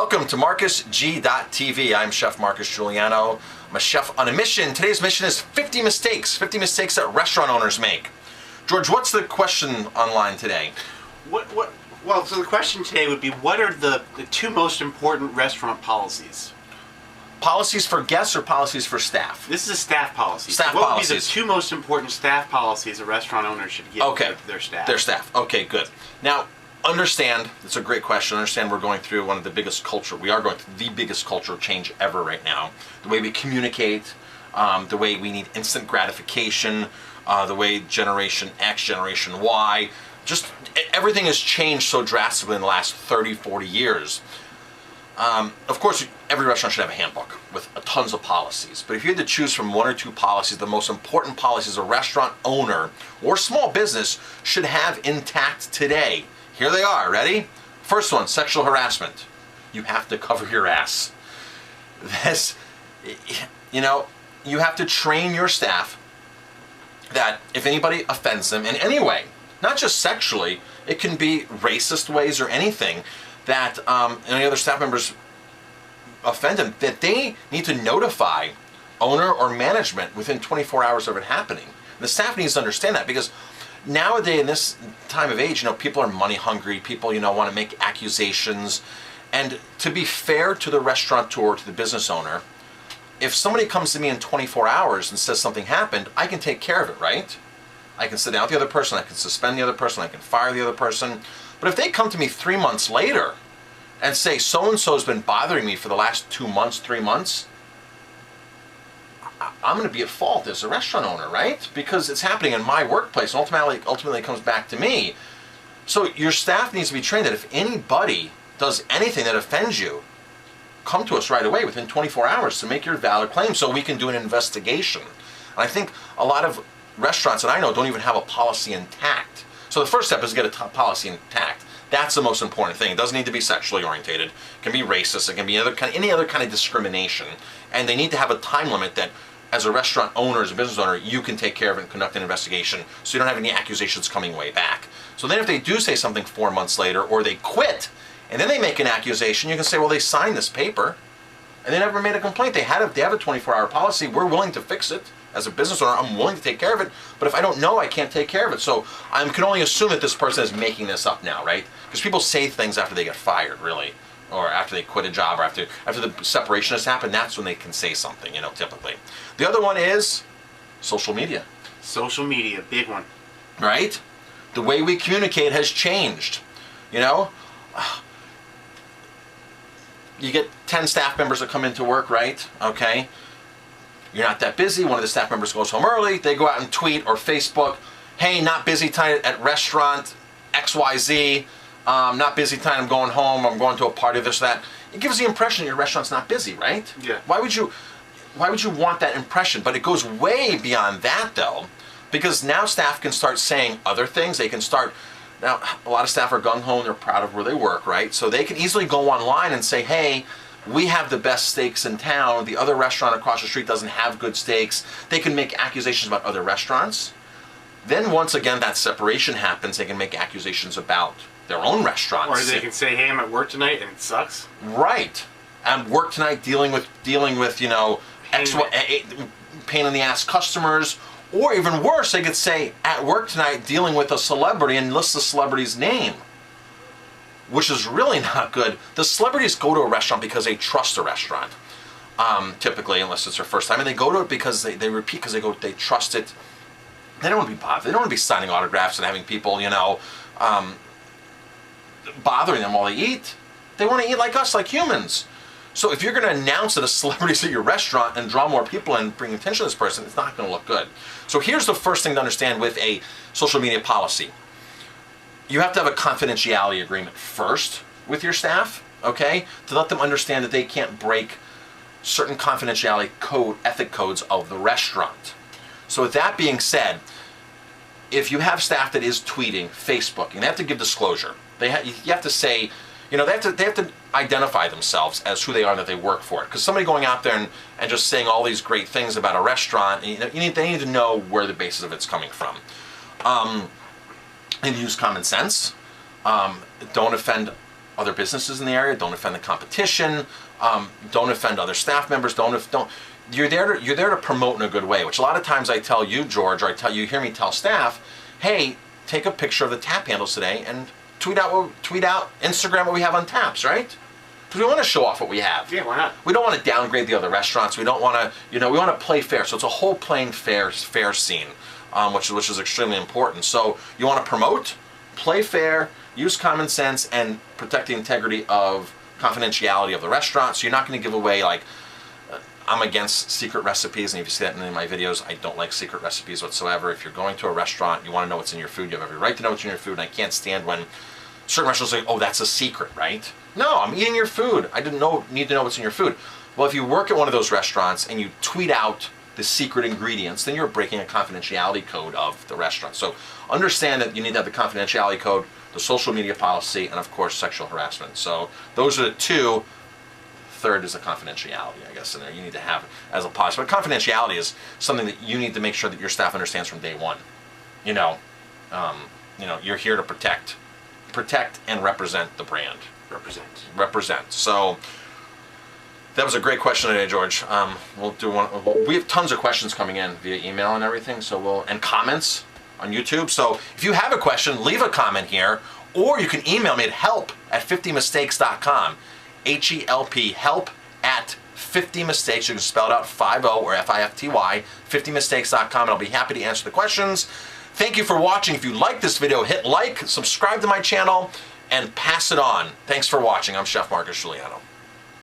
Welcome to MarcusG.tv. I'm Chef Marcus Giuliano. I'm a chef on a mission. Today's mission is 50 mistakes that restaurant owners make. George, what's the question online today? Well, so the question today would be, what are the two most important restaurant policies? Policies for guests or policies for staff? This is a staff policy. Staff what policies. What would be the two most important staff policies a restaurant owner should give their staff? Their staff. Okay, good. Now, understand, it's a great question. Understand we're going through one of the biggest we are going through the biggest cultural change ever right now. The way we communicate, the way we need instant gratification, the way Generation X, Generation Y, just everything has changed so drastically in the last 30, 40 years. Of course, every restaurant should have a handbook with tons of policies. But if you had to choose from one or two policies, the most important policies a restaurant owner or small business should have intact today. Here they are. Ready? First one, sexual harassment. You have to cover your ass. This, you have to train your staff that if anybody offends them in any way, not just sexually, it can be racist ways or anything, that any other staff members offend them, that they need to notify owner or management within 24 hours of it happening. The staff needs to understand that, because nowadays, in this time of age, people are money hungry. People, want to make accusations. And to be fair to the restaurateur, to the business owner, if somebody comes to me in 24 hours and says something happened, I can take care of it, right? I can sit down with the other person, I can suspend the other person, I can fire the other person. But if they come to me 3 months later and say, so-and-so's been bothering me for the last 2 months, 3 months, I'm going to be at fault as a restaurant owner, right? Because it's happening in my workplace, and ultimately it comes back to me. So your staff needs to be trained that if anybody does anything that offends you, come to us right away within 24 hours to make your valid claim so we can do an investigation. And I think a lot of restaurants that I know don't even have a policy intact. So the first step is to get a policy intact. That's the most important thing. It doesn't need to be sexually orientated. It can be racist. It can be any other kind of discrimination. And they need to have a time limit that, as a restaurant owner, as a business owner, you can take care of it and conduct an investigation so you don't have any accusations coming way back. So then if they do say something 4 months later, or they quit, and then they make an accusation, you can say, well, they signed this paper, and they never made a complaint. They have a 24-hour policy. We're willing to fix it. As a business owner, I'm willing to take care of it, but if I don't know, I can't take care of it. So I can only assume that this person is making this up now, right? Because people say things after they get fired, really, or after they quit a job, or after the separation has happened. That's when they can say something, typically. The other one is social media. Social media, big one. Right? The way we communicate has changed. You get 10 staff members that come into work, right? Okay. You're not that busy. One of the staff members goes home early. They go out and tweet or Facebook, hey, not busy tonight at restaurant XYZ. Not busy tonight, I'm going home. I'm going to a party, this, that. It gives the impression your restaurant's not busy, right? Yeah. Why would you want that impression? But it goes way beyond that, though, because now staff can start saying other things. They can start, now a lot of staff are gung-ho and they're proud of where they work, right? So they can easily go online and say, hey, we have the best steaks in town. The other restaurant across the street doesn't have good steaks. They can make accusations about other restaurants. Then once again, that separation happens, they can make accusations about their own restaurants. Or they can say, hey, I'm at work tonight and it sucks. Right. I'm at work tonight dealing with pain in the ass customers. Or even worse, they could say, at work tonight dealing with a celebrity, and list the celebrity's name, which is really not good. The celebrities go to a restaurant because they trust a restaurant, typically, unless it's their first time. And they go to it because they repeat, because they trust it. They don't want to be bothered. They don't want to be signing autographs and having people, bothering them while they eat. They want to eat like us, like humans. So if you're going to announce that a celebrity's at your restaurant and draw more people and bring attention to this person, it's not going to look good. So here's the first thing to understand with a social media policy. You have to have a confidentiality agreement first with your staff, okay? To let them understand that they can't break certain confidentiality ethic codes of the restaurant. So with that being said, if you have staff that is tweeting, Facebooking, they have to give disclosure. You have to say, they have to identify themselves as who they are and that they work for it. Because somebody going out there and just saying all these great things about a restaurant, they need to know where the basis of it's coming from. And use common sense. Don't offend other businesses in the area. Don't offend the competition. Don't offend other staff members. You're there to promote in a good way. Which a lot of times I tell you, George, or you hear me tell staff, hey, take a picture of the tap handles today and tweet out Instagram what we have on taps, right? Because we want to show off what we have. Yeah, why not? We don't want to downgrade the other restaurants. We don't want to, we want to play fair. So it's a whole playing fair scene, which is extremely important. So you want to promote, play fair, use common sense, and protect the integrity of confidentiality of the restaurant. So you're not going to give away, like, I'm against secret recipes, and if you see that in any of my videos, I don't like secret recipes whatsoever. If you're going to a restaurant, you want to know what's in your food, you have every right to know what's in your food, and I can't stand when certain restaurants say, oh, that's a secret, right? No, I'm eating your food. I didn't need to know what's in your food. Well, if you work at one of those restaurants and you tweet out the secret ingredients, then you're breaking a confidentiality code of the restaurant. So understand that you need to have the confidentiality code, the social media policy, and of course, sexual harassment. So those are the two. Third is the confidentiality, I guess, in there. You need to have as a policy. But confidentiality is something that you need to make sure that your staff understands from day one. You're here to protect and represent the brand. Represent. So that was a great question today, George. We'll do one. We have tons of questions coming in via email and everything. So and comments on YouTube. So if you have a question, leave a comment here, or you can email me at help@50mistakes.com. HELP, help@50mistakes. You can spell it out 50 or FIFTY, 50mistakes.com, and I'll be happy to answer the questions. Thank you for watching. If you like this video, hit like, subscribe to my channel, and pass it on. Thanks for watching. I'm Chef Marcus Giuliano.